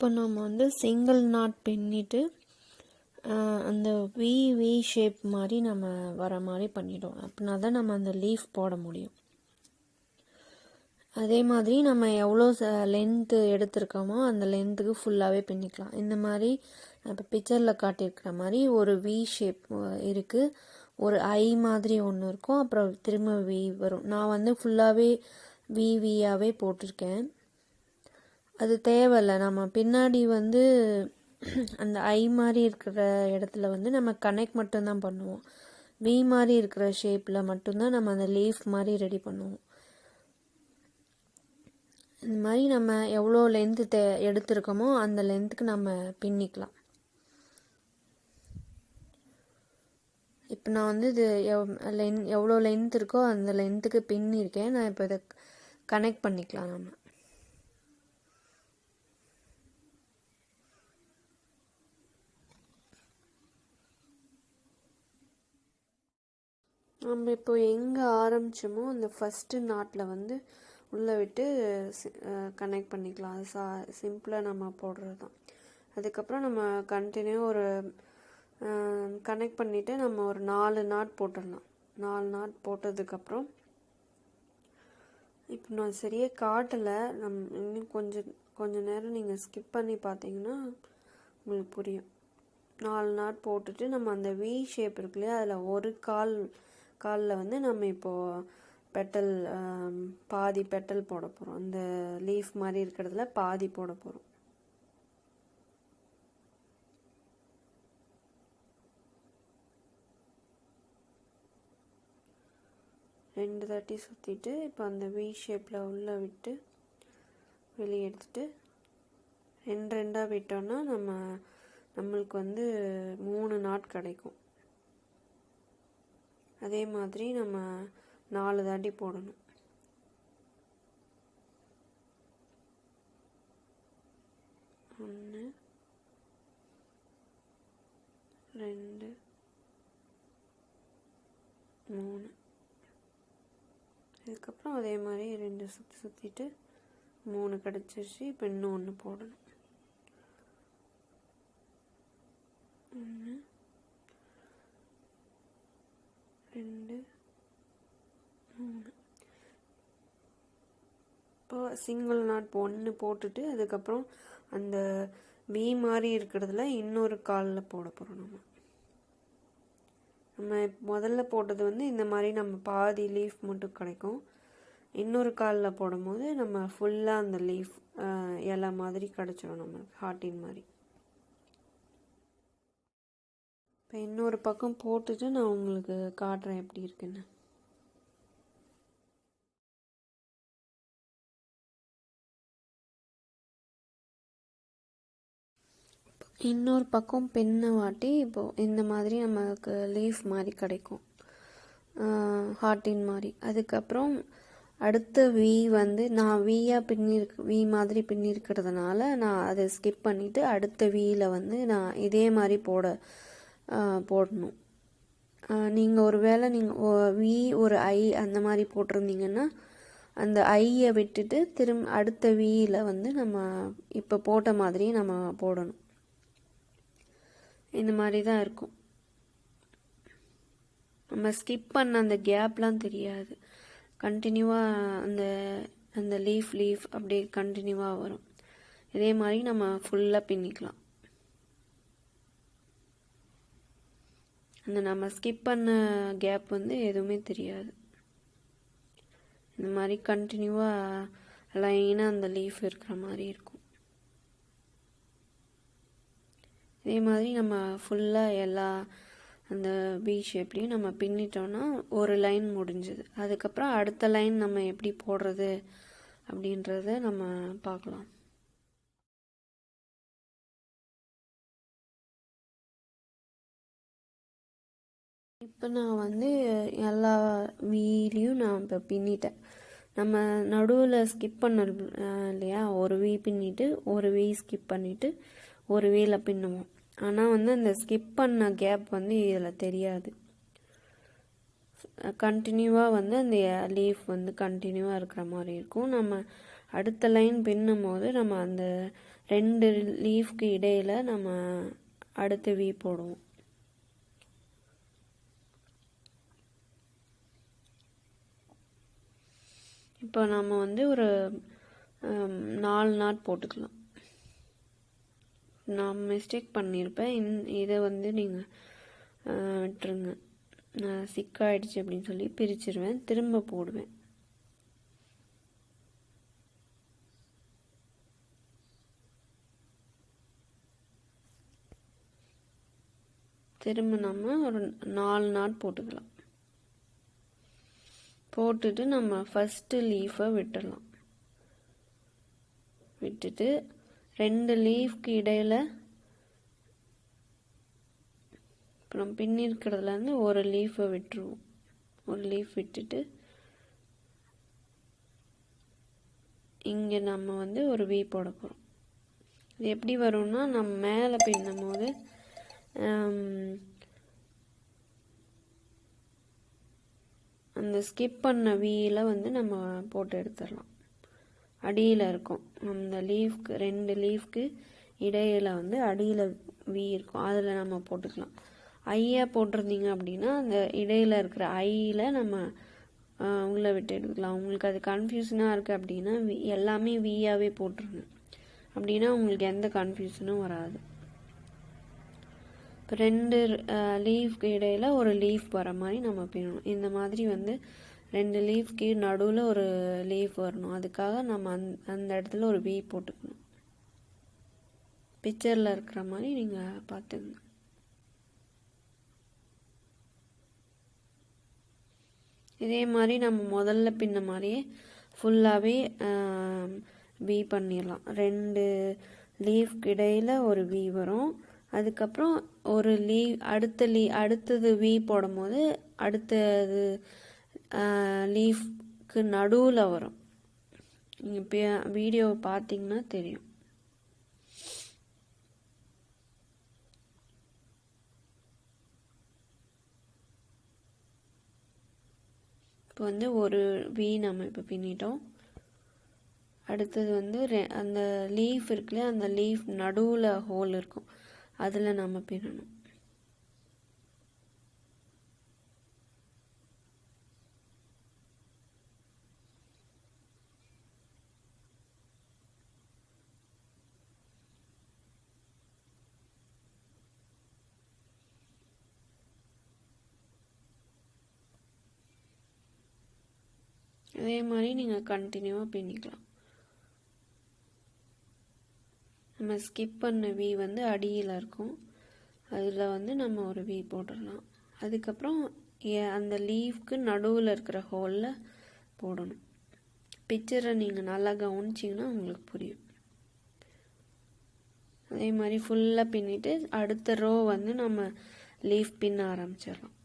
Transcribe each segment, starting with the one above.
இப்போ நம்ம வந்து சிங்கிள் நாட் பின்னிட்டு அந்த வி ஷேப் மாதிரி நம்ம வர மாதிரி பண்ணிட்டோம். அப்படின்னா தான் நம்ம அந்த லீஃப் போட முடியும். அதே மாதிரி நம்ம எவ்வளோ லென்த்து எடுத்திருக்கோமோ அந்த லென்த்துக்கு ஃபுல்லாகவே பின்னிக்கலாம். இந்த மாதிரி இப்போ பிக்சரில் காட்டியிருக்கிற மாதிரி ஒரு வி ஷேப் இருக்குது, ஒரு ஐ மாதிரி ஒன்று இருக்கும், அப்புறம் திரும்ப வி வரும். நான் வந்து ஃபுல்லாகவே வியாகவே போட்டிருக்கேன். அது தேவையில்லை. நம்ம பின்னாடி வந்து அந்த ஐ மாதிரி இருக்கிற இடத்துல வந்து நம்ம கனெக்ட் மட்டும்தான் பண்ணுவோம். வி மாதிரி இருக்கிற ஷேப்பில் மட்டும்தான் நம்ம அந்த லீஃப் மாதிரி ரெடி பண்ணுவோம். இந்த மாதிரி நம்ம எவ்வளோ லென்த்து எடுத்திருக்கோமோ அந்த லென்த்துக்கு நம்ம பின்னிக்கலாம். இப்போ நான் வந்து இது எவ்வளோ லென்த் இருக்கோ அந்த லென்த்துக்கு பின்னிருக்கேன். நான் இப்போ இதை கனெக்ட் பண்ணிக்கலாம். நம்ம இப்போ எங்கே ஆரம்பித்தோமோ அந்த ஃபஸ்ட்டு நாட்டில் வந்து உள்ளே விட்டு கனெக்ட் பண்ணிக்கலாம். அது சிம்பிளாக நம்ம போடுறது தான். அதுக்கப்புறம் நம்ம கண்டினியூ ஒரு கனெக்ட் பண்ணிவிட்டு நம்ம ஒரு 4 நாட் போட்டுடலாம். 4 நாட் போட்டதுக்கப்புறம் இப்போ நான் சரியாக காட்டலை. இன்னும் கொஞ்சம் நேரம் நீங்கள் ஸ்கிப் பண்ணி பார்த்தீங்கன்னா உங்களுக்கு புரியும். 4 நாட் போட்டுட்டு நம்ம அந்த வி ஷேப் இருக்கு இல்லையா, அதில் ஒரு காலில் வந்து நம்ம இப்போது பெட்டல் பாதி பெட்டல் போட போகிறோம். அந்த லீஃப் மாதிரி இருக்கிறதுல பாதி போட போகிறோம். ரெண்டு தாட்டி சுற்றிட்டு இப்போ அந்த வி ஷேப்பில் உள்ளே விட்டு வெளியே எடுத்துட்டு ரெண்டாக விட்டோன்னா நம்மளுக்கு வந்து 3 நாட் கிடைக்கும். அதே மாதிரி நம்ம 4 தாட்டி போடணும். 1 2 3. இதுக்கப்புறம் அதே மாதிரி 2 சுற்றிட்டு 3 கிடச்சிருச்சு. இப்போ இன்னும் 1 போடணும். 1 2 3. இப்போ சிங்கிள் நாட் 1 போட்டுட்டு அதுக்கப்புறம் அந்த வி மாதிரி இருக்கிறதுல இன்னொரு காலில் போட போகிறோம். நம்ம முதல்ல போட்டது வந்து இந்த மாதிரி நம்ம பாதி லீஃப் மட்டும் கிடைக்கும். இன்னொரு காலில் போடும்போது நம்ம ஃபுல்லாக அந்த லீஃப் இலை மாதிரி கிடச்சிடும் நம்மளுக்கு, ஹார்ட்டின் மாதிரி. இப்போ இன்னொரு பக்கம் போட்டுட்டு நான் உங்களுக்கு காட்டுறேன் எப்படி இருக்குன்னு. இன்னொரு பக்கம் பின்ன வாட்டி இப்போது இந்த மாதிரி நமக்கு லீஃப் மாதிரி கிடைக்கும், ஹார்ட்டின் மாதிரி. அதுக்கப்புறம் அடுத்த வி வந்து நான் வி மாதிரி பின்னிருக்கிறதுனால நான் அதை ஸ்கிப் பண்ணிவிட்டு அடுத்த வியில் வந்து நான் இதே மாதிரி போடணும். நீங்கள் ஒரு வேளை நீங்கள் வி ஒரு ஐ அந்த மாதிரி போட்டிருந்தீங்கன்னா அந்த ஐயை விட்டுட்டு திரும்ப அடுத்த வியில் வந்து நம்ம இப்போ போட்ட மாதிரி நம்ம போடணும். இந்த மாதிரி தான் இருக்கும். நம்ம ஸ்கிப் பண்ண அந்த கேப்லாம் தெரியாது. கண்டினியூவாக அந்த லீஃப் அப்படியே கண்டினியூவாக வரும். இதே மாதிரி நம்ம ஃபுல்லாக பின்னிக்கலாம். அந்த நம்ம ஸ்கிப் பண்ண கேப் வந்து எதுவுமே தெரியாது. இந்த மாதிரி கண்டினியூவாக லைனாக அந்த லீஃப் இருக்கிற மாதிரி இருக்கும். இதே மாதிரி நம்ம ஃபுல்லாக எல்லா அந்த வி ஷேப்லேயும் நம்ம பின்னிட்டோன்னா ஒரு லைன் முடிஞ்சுது. அதுக்கப்புறம் அடுத்த லைன் நம்ம எப்படி போடுறது அப்படின்றத நம்ம பார்க்கலாம். இப்போ நான் வந்து எல்லா வீலையும் நான் இப்போ பின்னிட்டேன். நம்ம நடுவில் ஸ்கிப் பண்ண இல்லையா, ஒரு வி பின்னிட்டு ஒரு வி ஸ்கிப் பண்ணிவிட்டு ஒரு வீயில் பின்னுவோம். ஆனால் வந்து அந்த ஸ்கிப் பண்ண கேப் வந்து இதில் தெரியாது. கண்டினியூவாக வந்து அந்த லீஃப் வந்து கண்டினியூவாக இருக்கிற மாதிரி இருக்கும். நம்ம அடுத்த லைன் பின்னும் போது நம்ம அந்த 2 லீஃப்க்கு இடையில நம்ம அடுத்த V போடுவோம். இப்போ நம்ம வந்து ஒரு 4 நாட் போட்டுக்கலாம். நான் மிஸ்டேக் பண்ணியிருப்பேன். இதை வந்து நீங்கள் விட்டுருங்க. நான் சிக்காயிடுச்சு அப்படின்னு சொல்லி பிரிச்சிருவேன், திரும்ப போடுவேன். திரும்ப நம்ம ஒரு 4 நாட் போட்டுக்கலாம். போட்டுட்டு நம்ம ஃபர்ஸ்ட் லீஃபை விட்டுடலாம். விட்டுட்டு 2 லீஃப்க்கு இடையில அப்புறம் பின்னி இருக்கிறதுலேருந்து ஒரு லீஃபை விட்டுருவோம். ஒரு லீஃப் விட்டுட்டு இங்கே நம்ம வந்து ஒரு V போட போகிறோம். இது எப்படி வரும்னா, நம்ம மேலே பின்னும் போது அந்த ஸ்கிப் பண்ண வீல வந்து நம்ம போட்டு எடுத்துடலாம். அடியில் இருக்கும் அந்த லீஃப்க்கு 2 லீஃப்க்கு இடையில வந்து அடியில் V இருக்கும், அதில் நம்ம போட்டுக்கலாம். ஐயா போட்டிருந்தீங்க அப்படின்னா அந்த இடையில இருக்கிற ஐயில் நம்ம உள்ளே விட்டு எடுக்கலாம். உங்களுக்கு அது கன்ஃபியூஷனாக இருக்குது அப்படின்னா எல்லாமே வீயாகவே போட்டுருங்க. அப்படின்னா உங்களுக்கு எந்த கன்ஃபியூஷனும் வராது. இப்போ 2 லீஃப்க்கு இடையில ஒரு லீஃப் வர மாதிரி நம்ம பின்னணும். இந்த மாதிரி வந்து 2 லீஃப்க்கு நடுவில் ஒரு லீஃப் வரணும். அதுக்காக நம்ம அந்த இடத்துல ஒரு V போட்டுக்கணும். பிக்சரில் இருக்கிற மாதிரி நீங்கள் பார்த்துங்க. இதே மாதிரி நம்ம முதல்ல பின்ன மாதிரியே ஃபுல்லாகவே V பண்ணிடலாம். 2 லீஃப்க்கு இடையில் ஒரு V வரும். அதுக்கப்புறம் ஒரு அடுத்தது V போடும் போது அடுத்தது லீஃப்க்கு நடுவில் வரும். நீங்கள் வீடியோவை பார்த்தீங்கன்னா தெரியும். இப்போ வந்து ஒரு V நம்ம இப்போ பின்னிட்டோம். அடுத்தது வந்து அந்த லீஃப் இருக்குல்ல, அந்த லீஃப் நடுவில் ஹோல் இருக்கும், அதில் நம்ம பின்னணும். அதே மாதிரி நீங்கள் கண்டினியூவாக பின்னிக்கலாம். நம்ம ஸ்கிப் பண்ண V வந்து அடியில் இருக்கும், அதில் வந்து நம்ம ஒரு V போட்டுடலாம். அதுக்கப்புறம் அந்த லீஃப்க்கு நடுவில் இருக்கிற ஹோலில் போடணும். பிக்சரை நீங்கள் நல்லா கவனிச்சிங்கன்னா உங்களுக்கு புரியும். அதே மாதிரி ஃபுல்லாக பின்னிட்டு அடுத்த ரோ வந்து நம்ம லீஃப் பின்ன ஆரம்பிச்சிடலாம்.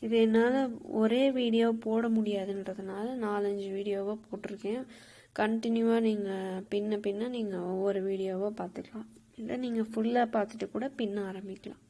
இது என்னால் ஒரே வீடியோ போட முடியாதுன்றதுனால 4-5 வீடியோவாக போட்டிருக்கேன். கண்டினியூவாக நீங்கள் பின்ன நீங்கள் ஒவ்வொரு வீடியோவாக பார்த்துக்கலாம். இல்லை நீங்கள் ஃபுல்லாக பார்த்துட்டு கூட பின்ன ஆரம்பிக்கலாம்.